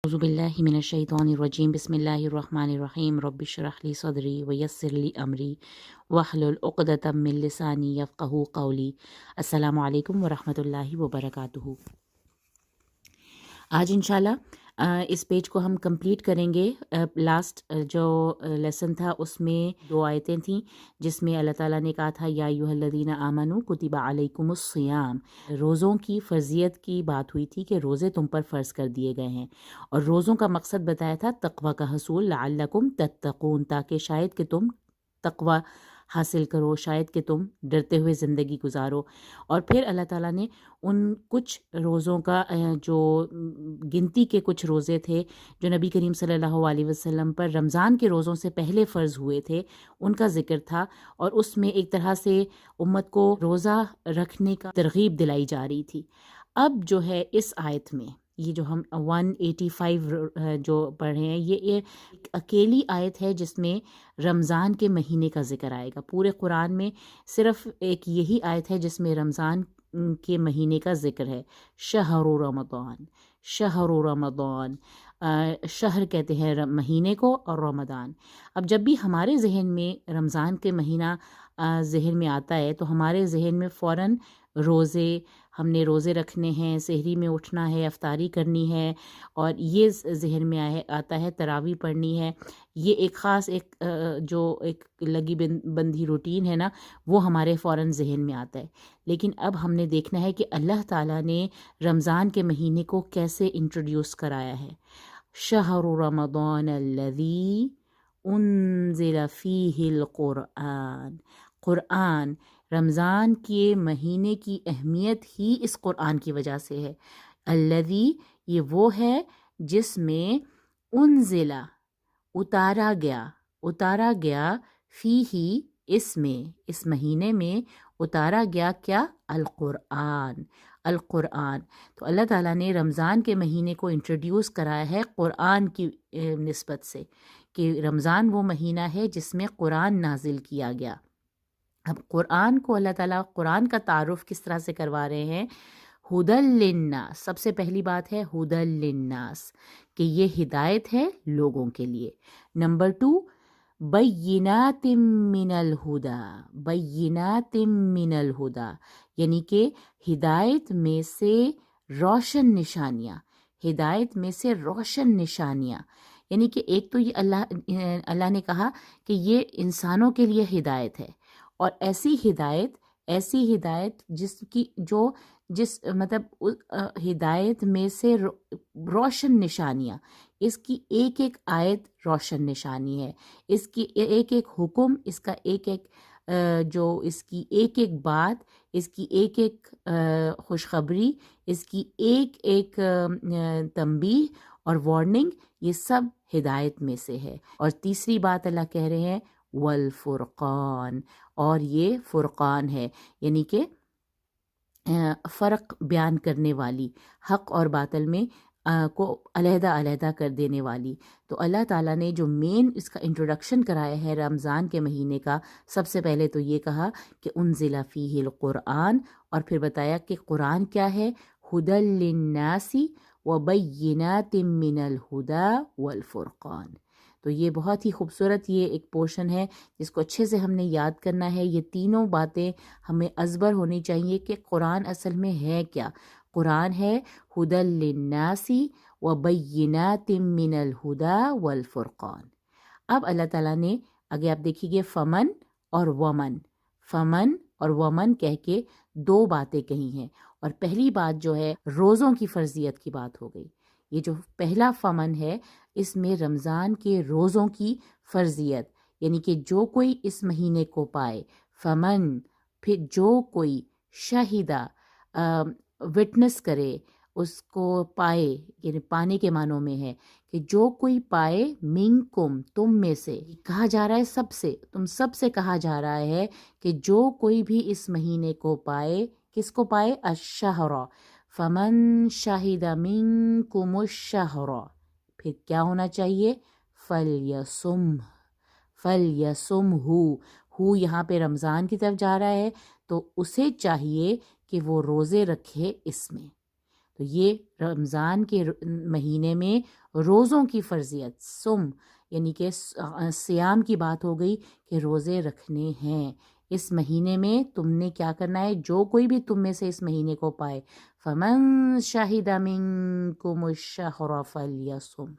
أعوذ بالله من الشيطان الرجيم بسم الله الرحمن الرحيم رب اشرح لي صدري ويسر لي أمري واحلل عقدة من لساني يفقهوا قولي السلام علیکم ورحمۃ اللہ وبرکاتہ۔ آج انشاءاللہ اس پیج کو ہم کمپلیٹ کریں گے۔ لاسٹ جو لیسن تھا اس میں 2 آیتیں تھیں جس میں اللہ تعالیٰ نے کہا تھا یا ایھا الذین آمنوا کتب علیکم الصیام، روزوں کی فرضیت کی بات ہوئی تھی کہ روزے تم پر فرض کر دیے گئے ہیں، اور روزوں کا مقصد بتایا تھا تقوی کا حصول، لعلکم تتقون، تاکہ شاید کہ تم تقوی حاصل کرو، شاید کہ تم ڈرتے ہوئے زندگی گزارو۔ اور پھر اللہ تعالیٰ نے ان کچھ روزوں کا جو گنتی کے کچھ روزے تھے جو نبی کریم صلی اللہ علیہ وسلم پر رمضان کے روزوں سے پہلے فرض ہوئے تھے ان کا ذکر تھا، اور اس میں ایک طرح سے امت کو روزہ رکھنے کا ترغیب دلائی جا رہی تھی۔ اب جو ہے اس آیت میں یہ جو ہم 185 جو پڑھ رہے ہیں یہ ایک اکیلی آیت ہے جس میں رمضان کے مہینے کا ذکر آئے گا۔ پورے قرآن میں صرف ایک یہی آیت ہے جس میں رمضان کے مہینے کا ذکر ہے، شہر رمضان، شہر رمضان، شہر کہتے ہیں مہینے کو، اور رمضان۔ اب جب بھی ہمارے ذہن میں رمضان کے مہینہ ذہن میں آتا ہے تو ہمارے ذہن میں فوراً روزے، ہم نے روزے رکھنے ہیں، سحری میں اٹھنا ہے، افطاری کرنی ہے، اور یہ ذہن میں آتا ہے، تراویح پڑھنی ہے۔ یہ ایک خاص جو ایک لگی بندھی روٹین ہے نا، وہ ہمارے فوراً ذہن میں آتا ہے۔ لیکن اب ہم نے دیکھنا ہے کہ اللہ تعالیٰ نے رمضان کے مہینے کو کیسے انٹروڈیوس کرایا ہے۔ شہر رمضان الذی انزل فیہ القرآن، قرآن، رمضان کے مہینے کی اہمیت ہی اس قرآن کی وجہ سے ہے۔ الذی، یہ وہ ہے جس میں انزل، اتارا گیا، فیہ، اس میں، اس مہینے میں اتارا گیا کیا؟ القرآن، القرآن۔ تو اللہ تعالیٰ نے رمضان کے مہینے کو انٹروڈیوس کرایا ہے قرآن کی نسبت سے، کہ رمضان وہ مہینہ ہے جس میں قرآن نازل کیا گیا۔ اب قرآن کو اللہ تعالیٰ قرآن کا تعارف کس طرح سے کروا رہے ہیں؟ ھدی للناس، سب سے پہلی بات ہے ھدی للناس، کہ یہ ہدایت ہے لوگوں کے لیے۔ نمبر 2، بینات من الہدی، بینات من الہدی، یعنی کہ ہدایت میں سے روشن نشانیاں، ہدایت میں سے روشن نشانیاں، یعنی کہ ایک تو یہ اللہ نے کہا کہ یہ انسانوں کے لیے ہدایت ہے، اور ایسی ہدایت جس مطلب ہدایت میں سے روشن نشانیاں، اس کی ایک ایک آیت روشن نشانی ہے، اس کی ایک ایک حکم، اس کا ایک ایک جو اس کی ایک ایک بات، اس کی ایک ایک خوشخبری، اس کی ایک ایک تنبیہ اور وارننگ، یہ سب ہدایت میں سے ہے۔ اور تیسری بات اللہ کہہ رہے ہیں والفرقان، اور یہ فرقان ہے، یعنی کہ فرق بیان کرنے والی، حق اور باطل میں کو علیحدہ علیحدہ کر دینے والی۔ تو اللہ تعالیٰ نے جو مین اس کا انٹروڈکشن کرایا ہے رمضان کے مہینے کا، سب سے پہلے تو یہ کہا کہ انزل فیہ القرآن، اور پھر بتایا کہ قرآن کیا ہے، ھدی للناس وبینات من الہدی والفرقان۔ تو یہ بہت ہی خوبصورت یہ ایک پورشن ہے جس کو اچھے سے ہم نے یاد کرنا ہے۔ یہ تینوں باتیں ہمیں ازبر ہونی چاہیے کہ قرآن اصل میں ہے کیا۔ قرآن ہے ھدی للناس وبینات من الہدی والفرقان۔ اب اللہ تعالیٰ نے آگے آپ دیکھیے گے فمن اور ومن، فمن اور ومن کہہ کے 2 باتیں کہی ہیں، اور پہلی بات جو ہے روزوں کی فرضیت کی بات ہو گئی۔ یہ جو پہلا فمن ہے اس میں رمضان کے روزوں کی فرضیت، یعنی کہ جو کوئی اس مہینے کو پائے، فمن، پھر جو کوئی، شہیدہ، وٹنس کرے، اس کو پائے، یعنی پانے کے معنوں میں ہے کہ جو کوئی پائے، منکم، تم میں سے، کہا جا رہا ہے سب سے، تم سب سے کہا جا رہا ہے کہ جو کوئی بھی اس مہینے کو پائے، کس کو پائے؟ الشہر، فمن شہد منکم الشہر، پھر کیا ہونا چاہیے؟ فلیصم، فلیصم ہو یہاں پہ رمضان کی طرف جا رہا ہے، تو اسے چاہیے کہ وہ روزے رکھے اس میں۔ تو تو یہ رمضان کے مہینے میں روزوں کی فرضیت، سم یعنی کہ صیام کی بات ہو گئی کہ روزے رکھنے ہیں اس مہینے میں. تم نے کیا کرنا ہے، جو کوئی بھی تم میں سے اس مہینے کو پائے، فمن شہد منکم الشہر فلیصم.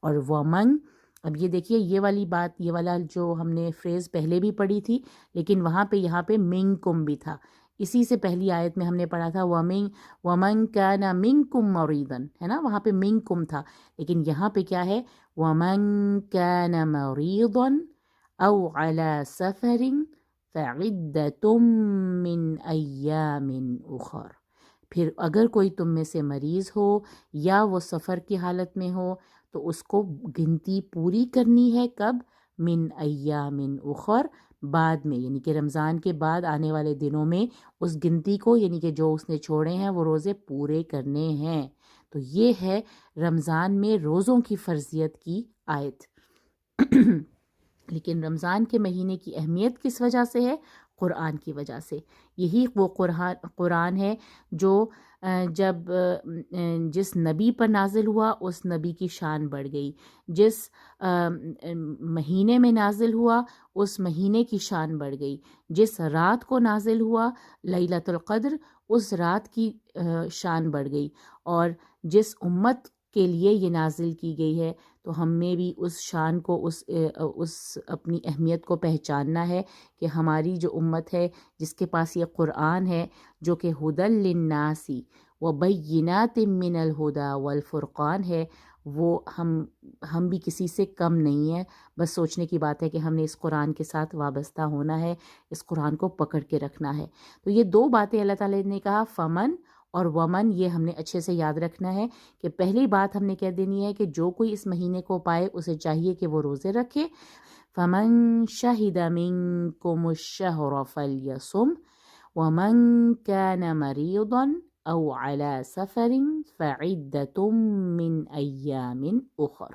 اور ومن، اب یہ دیکھیے یہ والی بات، یہ والا جو ہم نے فریز پہلے بھی پڑھی تھی، لیکن وہاں پہ یہاں پہ منکم بھی تھا. اسی سے پہلی آیت میں ہم نے پڑھا تھا ومن کان منکم مریضا، ہے نا، وہاں پہ منکم تھا، لیکن یہاں پہ کیا ہے، ومن کان مریضا او علی سفر فعدۃ من ایام اخر. پھر اگر کوئی تم میں سے مریض ہو یا وہ سفر کی حالت میں ہو تو اس کو گنتی پوری کرنی ہے. کب؟ من ایام اخر، بعد میں، یعنی کہ رمضان کے بعد آنے والے دنوں میں اس گنتی کو، یعنی کہ جو اس نے چھوڑے ہیں وہ روزے پورے کرنے ہیں. تو یہ ہے رمضان میں روزوں کی فرضیت کی آیت. لیکن رمضان کے مہینے کی اہمیت کس وجہ سے ہے؟ قرآن کی وجہ سے. یہی وہ قرآن ہے جو جب جس نبی پر نازل ہوا اس نبی کی شان بڑھ گئی، جس مہینے میں نازل ہوا اس مہینے کی شان بڑھ گئی، جس رات کو نازل ہوا لیلۃ القدر اس رات کی شان بڑھ گئی، اور جس امت کے لیے یہ نازل کی گئی ہے تو ہمیں بھی اس شان کو، اس اپنی اہمیت کو پہچاننا ہے کہ ہماری جو امت ہے جس کے پاس یہ قرآن ہے جو کہ ھدی للناس وبینات من الہدی والفرقان ہے، وہ ہم بھی کسی سے کم نہیں ہیں. بس سوچنے کی بات ہے کہ ہم نے اس قرآن کے ساتھ وابستہ ہونا ہے، اس قرآن کو پکڑ کے رکھنا ہے. تو یہ دو باتیں اللہ تعالیٰ نے کہا، فمن اور ومن، یہ ہم نے اچھے سے یاد رکھنا ہے کہ پہلی بات ہم نے کہہ دینی ہے کہ جو کوئی اس مہینے کو پائے اسے چاہیے کہ وہ روزے رکھے. فمن شہد منکم الشہر فلیصم ومن کان مریضا او علی سفر فعدۃ من ایام اخر.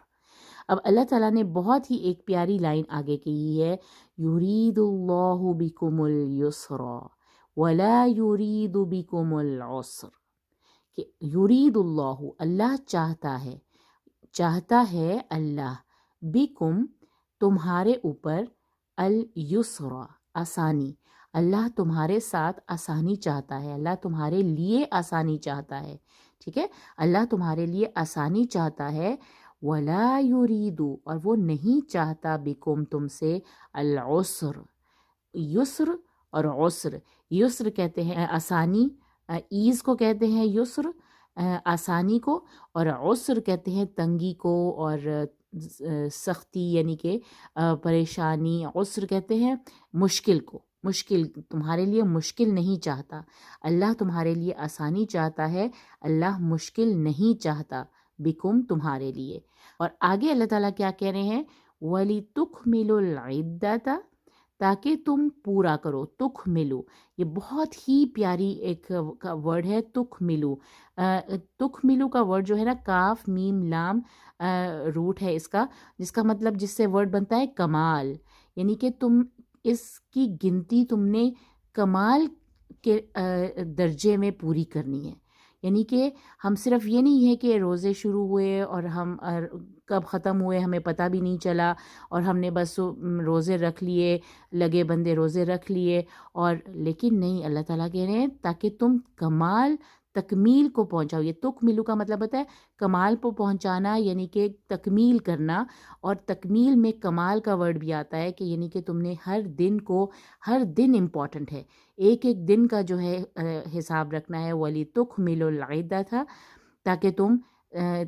اب اللہ تعالیٰ نے بہت ہی ایک پیاری لائن آگے کی ہے، یرید اللہ بکم الیسر ولا یرید بکم العسر. کہ یرید اللہ، اللہ چاہتا ہے اللہ، بکم تمہارے اوپر، الیسر آسانی. اللہ تمہارے ساتھ آسانی چاہتا ہے، اللہ تمہارے لیے آسانی چاہتا ہے. ٹھیک ہے، اللہ تمہارے لیے آسانی چاہتا ہے. ولا یرید، اور وہ نہیں چاہتا، بکم تم سے، العسر. یسر اور عسر، یسر کہتے ہیں آسانی، ایز کو کہتے ہیں یسر، آسانی کو، اور عسر کہتے ہیں تنگی کو اور سختی، یعنی کہ پریشانی. عسر کہتے ہیں مشکل کو، مشکل تمہارے لیے مشکل نہیں چاہتا. اللہ تمہارے لیے آسانی چاہتا ہے، اللہ مشکل نہیں چاہتا، بکم تمہارے لیے. اور آگے اللہ تعالیٰ کیا کہہ رہے ہیں، وَلِتُكْمِلُوا الْعِدَّةَ، تاکہ تم پورا کرو. تکملو، یہ بہت ہی پیاری ایک ورڈ ہے، تکملو. تکملو کا ورڈ جو ہے نا، کاف میم لام روٹ ہے اس کا، جس کا مطلب، جس سے ورڈ بنتا ہے کمال. یعنی کہ تم اس کی گنتی تم نے کمال کے درجے میں پوری کرنی ہے. یعنی کہ ہم صرف یہ نہیں ہے کہ روزے شروع ہوئے اور ہم کب ختم ہوئے ہمیں پتہ بھی نہیں چلا، اور ہم نے بس روزے رکھ لیے، لگے بندے روزے رکھ لیے، اور لیکن نہیں، اللہ تعالیٰ کہہ رہے ہیں تاکہ تم کمال تکمیل کو پہنچاؤ. یہ تکمیلو کا مطلب ہوتا ہے کمال کو پہنچانا، یعنی کہ تکمیل کرنا. اور تکمیل میں کمال کا ورڈ بھی آتا ہے کہ یعنی کہ تم نے ہر دن امپورٹنٹ ہے، ایک ایک دن کا جو ہے حساب رکھنا ہے. وَلِتُكْمِلُوا الْعِدَّةَ، تھا تاکہ تم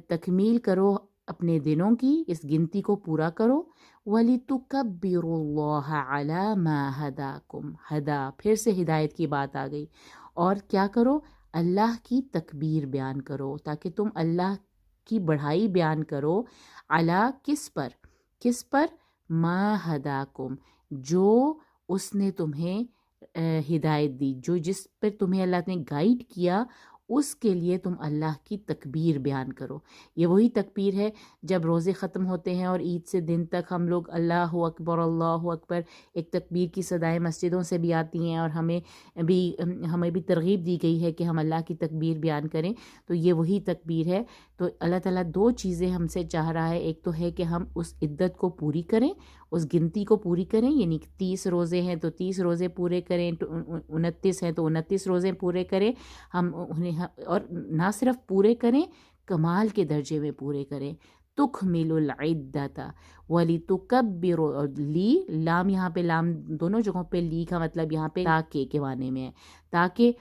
تکمیل کرو اپنے دنوں کی، اس گنتی کو پورا کرو. وَلِتُكَبِّرُوا اللَّهَ عَلَى مَا هَدَاكُمْ، پھر سے ہدایت کی بات آ گئی. اور کیا کرو، اللہ کی تکبیر بیان کرو، تاکہ تم اللہ کی بڑھائی بیان کرو. علی کس پر ما ہداکم، جو اس نے تمہیں ہدایت دی، جس پر تمہیں اللہ نے گائیڈ کیا، اس کے لیے تم اللہ کی تکبیر بیان کرو۔ یہ وہی تکبیر ہے جب روزے ختم ہوتے ہیں اور عید سے دن تک ہم لوگ اللہ اکبر ایک تکبیر کی صدائیں مسجدوں سے بھی آتی ہیں، اور ہمیں بھی ترغیب دی گئی ہے کہ ہم اللہ کی تکبیر بیان کریں۔ تو یہ وہی تکبیر ہے۔ تو اللہ تعالیٰ دو چیزیں ہم سے چاہ رہا ہے، ایک تو ہے کہ ہم اس عدت کو پوری کریں، اس گنتی کو پوری کریں، یعنی 30 روزے ہیں تو 30 روزے پورے کریں، 29 ہیں تو 29 روزے پورے کریں، ہم انہیں اور نہ صرف پورے کریں، کمال کے درجے میں پورے کریں۔ تکمل العدۃ وَلِتُكَبِّرُوا، اور لی لام یہاں پہ لام دونوں جگہوں پہ لی کا مطلب یہاں پہ تاکہ کے معنی میں ہے، تاکہ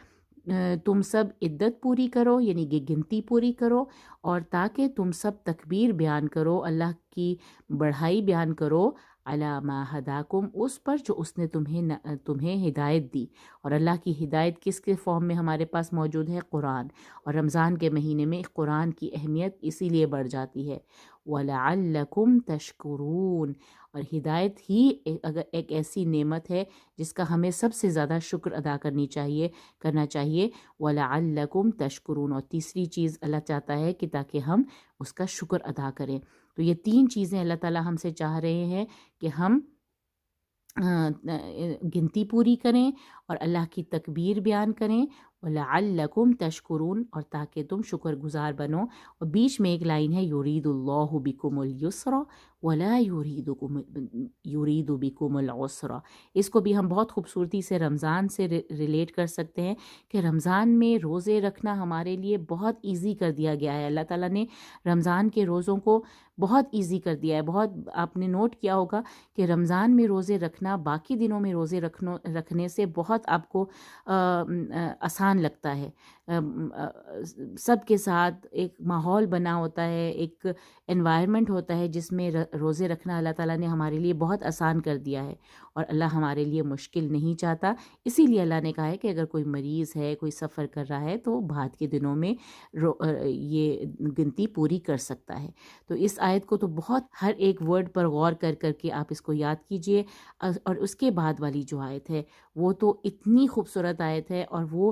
تم سب عدت پوری کرو، یعنی کہ گنتی پوری کرو، اور تاکہ تم سب تکبیر بیان کرو، اللہ کی بڑھائی بیان کرو، علی ما ہداکم، اس پر جو اس نے تمہیں ہدایت دی۔ اور اللہ کی ہدایت کس کے فارم میں ہمارے پاس موجود ہے؟ قرآن، اور رمضان کے مہینے میں قرآن کی اہمیت اسی لیے بڑھ جاتی ہے۔ وَلَعَلَّكُمْ تَشْكُرُونَ، اور ہدایت ہی اگر ایک ایسی نعمت ہے جس کا ہمیں سب سے زیادہ شکر ادا کرنا چاہیے۔ وَلَعَلَّكُمْ تَشْكُرُونَ، اور تیسری چیز اللہ چاہتا ہے کہ تاکہ ہم اس کا شکر ادا کریں۔ تو یہ 3 چیزیں اللہ تعالیٰ ہم سے چاہ رہے ہیں کہ ہم گنتی پوری کریں اور اللہ کی تکبیر بیان کریں، وَلَعَلَّكُمْ تَشْكُرُونَ، اور تاکہ تم شکر گزار بنو۔ اور بیچ میں ایک لائن ہے یرید اللہ بکم الیسر ولا یرید بکم العسر، اس کو بھی ہم بہت خوبصورتی سے رمضان سے ریلیٹ کر سکتے ہیں کہ رمضان میں روزے رکھنا ہمارے لیے بہت ایزی کر دیا گیا ہے۔ اللہ تعالیٰ نے رمضان کے روزوں کو بہت ایزی کر دیا ہے۔ بہت آپ نے نوٹ کیا ہوگا کہ رمضان میں روزے رکھنا باقی دنوں میں روزے رکھنے سے بہت آپ کو آسان لگتا ہے۔ سب کے ساتھ ایک ماحول بنا ہوتا ہے، ایک انوائرمنٹ ہوتا ہے جس میں روزے رکھنا اللہ تعالیٰ نے ہمارے لیے بہت آسان کر دیا ہے، اور اللہ ہمارے لیے مشکل نہیں چاہتا۔ اسی لیے اللہ نے کہا ہے کہ اگر کوئی مریض ہے، کوئی سفر کر رہا ہے تو بعد کے دنوں میں یہ گنتی پوری کر سکتا ہے۔ تو اس آیت کو تو بہت ہر ایک ورڈ پر غور کر کے آپ اس کو یاد کیجئے، اور اس کے بعد والی جو آیت ہے وہ تو اتنی خوبصورت آیت ہے، اور وہ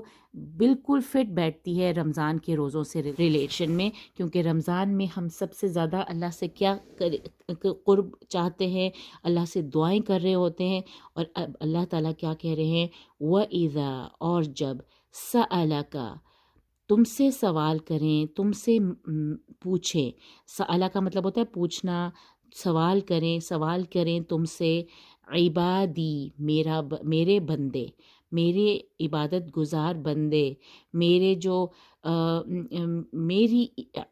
بالکل فٹ بیٹھتی ہے رمضان کے روزوں سے ریلیشن میں، کیونکہ رمضان میں ہم سب سے زیادہ اللہ سے کیا قرب چاہتے ہیں، اللہ سے دعائیں کر رہے ہوتے ہیں، اور اب اللہ تعالیٰ کیا کہہ رہے ہیں؟ وَإِذَا، اور جب سَأَلَكَ، تم سے سوال کریں، تم سے پوچھیں، سألہ کا مطلب ہوتا ہے پوچھنا، سوال کریں تم سے، عبادی، میرے بندے، میرے عبادت گزار بندے، میرے جو میری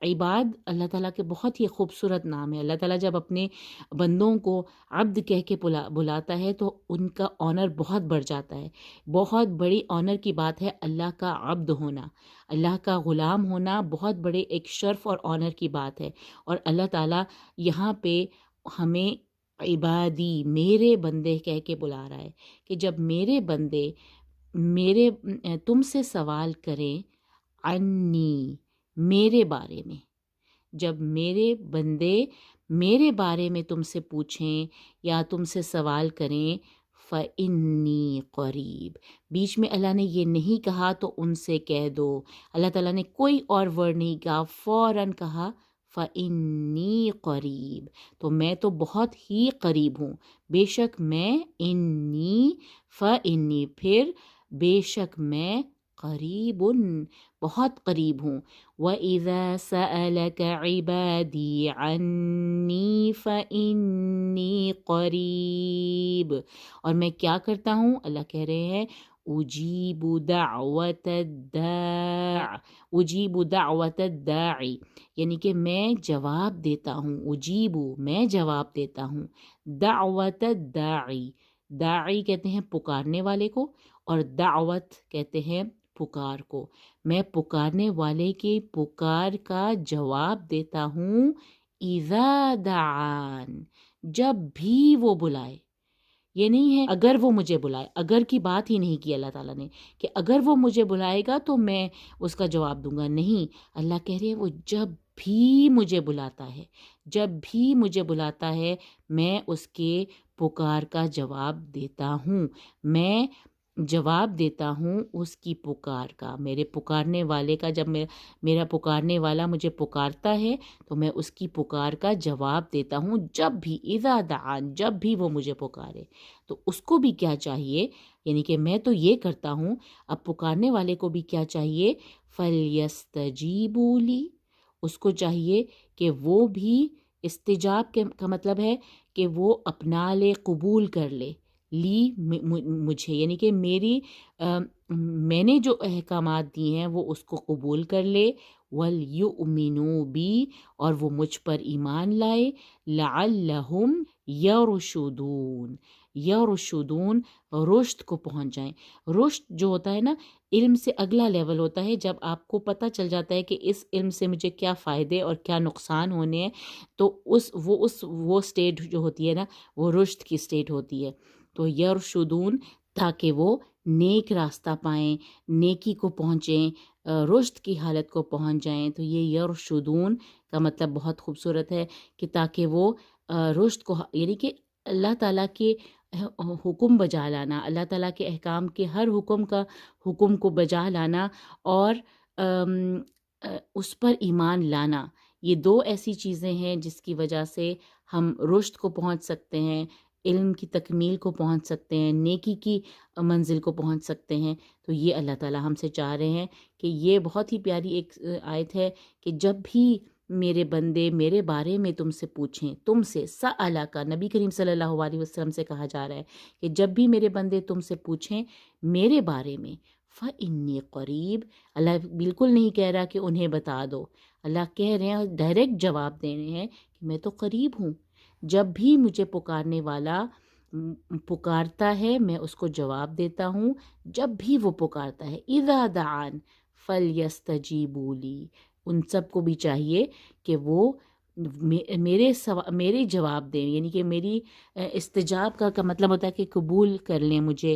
عباد، اللہ تعالیٰ کے بہت ہی خوبصورت نام ہے۔ اللہ تعالیٰ جب اپنے بندوں کو عبد کہہ کے بلاتا ہے تو ان کا آنر بہت بڑھ جاتا ہے۔ بہت بڑی آنر کی بات ہے اللہ کا عبد ہونا، اللہ کا غلام ہونا بہت بڑے ایک شرف اور آنر کی بات ہے۔ اور اللہ تعالیٰ یہاں پہ ہمیں عبادی، میرے بندے کہہ کے بلا رہا ہے کہ جب میرے بندے تم سے سوال کریں عنی، میرے بارے میں، جب میرے بندے میرے بارے میں تم سے پوچھیں یا تم سے سوال کریں، فَإِنِّي قریب، بیچ میں اللہ نے یہ نہیں کہا تو ان سے کہہ دو، اللہ تعالیٰ نے کوئی اور ورڈ نہیں کہا، فوراً کہا فَإِنِّي قریب، تو میں تو بہت ہی قریب ہوں، بے شک میں، انی، فَإِنِّي، پھر بے شک میں، قریب، بہت قریب ہوں۔ وَإِذَا سَأَلَكَ عِبَادِي عَنِّي فَإِنِّي قریب، اور میں کیا کرتا ہوں؟ اللہ کہہ رہے ہیں اجیب دعوت الداع، یعنی کہ میں جواب دیتا ہوں، میں جواب دیتا ہوں، دعوت الداعی، داعی کہتے ہیں پکارنے والے کو، اور دعوت کہتے ہیں پکار کو، میں پکارنے والے کی پکار کا جواب دیتا ہوں، اذا دعان، جب بھی وہ بلائے۔ یہ نہیں ہے اگر وہ مجھے بلائے، اگر کی بات ہی نہیں کی اللہ تعالیٰ نے کہ اگر وہ مجھے بلائے گا تو میں اس کا جواب دوں گا، نہیں، اللہ کہہ رہے ہیں وہ جب بھی مجھے بلاتا ہے میں اس کے پکار کا جواب دیتا ہوں، میں جواب دیتا ہوں اس کی پکار کا، میرے پکارنے والے کا، جب میرا پکارنے والا مجھے پکارتا ہے تو میں اس کی پکار کا جواب دیتا ہوں، جب بھی اذا دعان، جب بھی وہ مجھے پکارے۔ تو اس کو بھی کیا چاہیے، یعنی کہ میں تو یہ کرتا ہوں، اب پکارنے والے کو بھی کیا چاہیے، فَلْيَسْتَجِيبُوا لِي، اس کو چاہیے کہ وہ بھی استجاب کا مطلب ہے کہ وہ اپنا لے، قبول کر لے، لی مجھے، یعنی کہ میں نے جو احکامات دیے ہیں وہ اس کو قبول کر لے، وَلْيُؤْمِنُوا بِی، اور وہ مجھ پر ایمان لائے، لَعَلَّهُمْ يَرْشُدُونَ، یرشدون، رشد کو پہنچ جائیں۔ رشد جو ہوتا ہے نا، علم سے اگلا لیول ہوتا ہے، جب آپ کو پتہ چل جاتا ہے کہ اس علم سے مجھے کیا فائدے اور کیا نقصان ہونے ہیں، تو وہ سٹیٹ جو ہوتی ہے نا، وہ رشد کی سٹیٹ ہوتی ہے۔ تو یرشدون، تاکہ وہ نیک راستہ پائیں، نیکی کو پہنچیں، رشد کی حالت کو پہنچ جائیں۔ تو یہ یرشدون کا مطلب بہت خوبصورت ہے کہ تاکہ وہ رشد کو، یعنی کہ اللہ تعالیٰ کے حکم بجا لانا، اللہ تعالیٰ کے احکام کے ہر حکم کو بجا لانا، اور اس پر ایمان لانا، یہ دو ایسی چیزیں ہیں جس کی وجہ سے ہم رشد کو پہنچ سکتے ہیں، علم کی تکمیل کو پہنچ سکتے ہیں، نیکی کی منزل کو پہنچ سکتے ہیں۔ تو یہ اللہ تعالیٰ ہم سے چاہ رہے ہیں کہ یہ بہت ہی پیاری ایک آیت ہے کہ جب بھی میرے بندے میرے بارے میں تم سے پوچھیں، تم سے سألہ کا نبی کریم صلی اللہ علیہ وسلم سے کہا جا رہا ہے کہ جب بھی میرے بندے تم سے پوچھیں میرے بارے میں، فإنی قریب، اللہ بالکل نہیں کہہ رہا کہ انہیں بتا دو، اللہ کہہ رہے ہیں، ڈائریکٹ جواب دے رہے ہیں کہ میں تو قریب ہوں، جب بھی مجھے پکارنے والا پکارتا ہے میں اس کو جواب دیتا ہوں، جب بھی وہ پکارتا ہے، اذا دعان فلیستجیبوا لی، ان سب کو بھی چاہیے کہ وہ میرے جواب دیں، یعنی کہ میری استجاب کا مطلب ہوتا ہے کہ قبول کر لیں مجھے،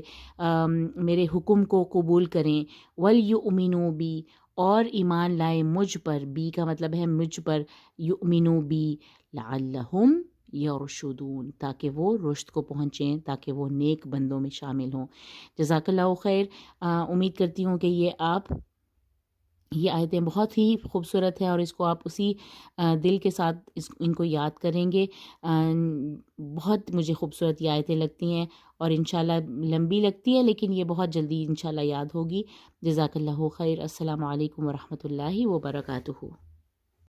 میرے حکم کو قبول کریں، وَلْيُؤْمِنُوا بِی، اور ایمان لائیں مجھ پر، بی کا مطلب ہے مجھ پر، یؤمنوا بی، لعلہم یرشدون، تاکہ وہ رشد کو پہنچیں، تاکہ وہ نیک بندوں میں شامل ہوں۔ جزاک اللہ خیر۔ امید کرتی ہوں کہ یہ آیتیں بہت ہی خوبصورت ہیں، اور اس کو آپ اسی دل کے ساتھ ان کو یاد کریں گے۔ بہت مجھے خوبصورت یہ آیتیں لگتی ہیں، اور انشاءاللہ لمبی لگتی ہے لیکن یہ بہت جلدی انشاءاللہ یاد ہوگی۔ جزاک اللہ خیر۔ السلام علیکم ورحمۃ اللہ وبرکاتہ۔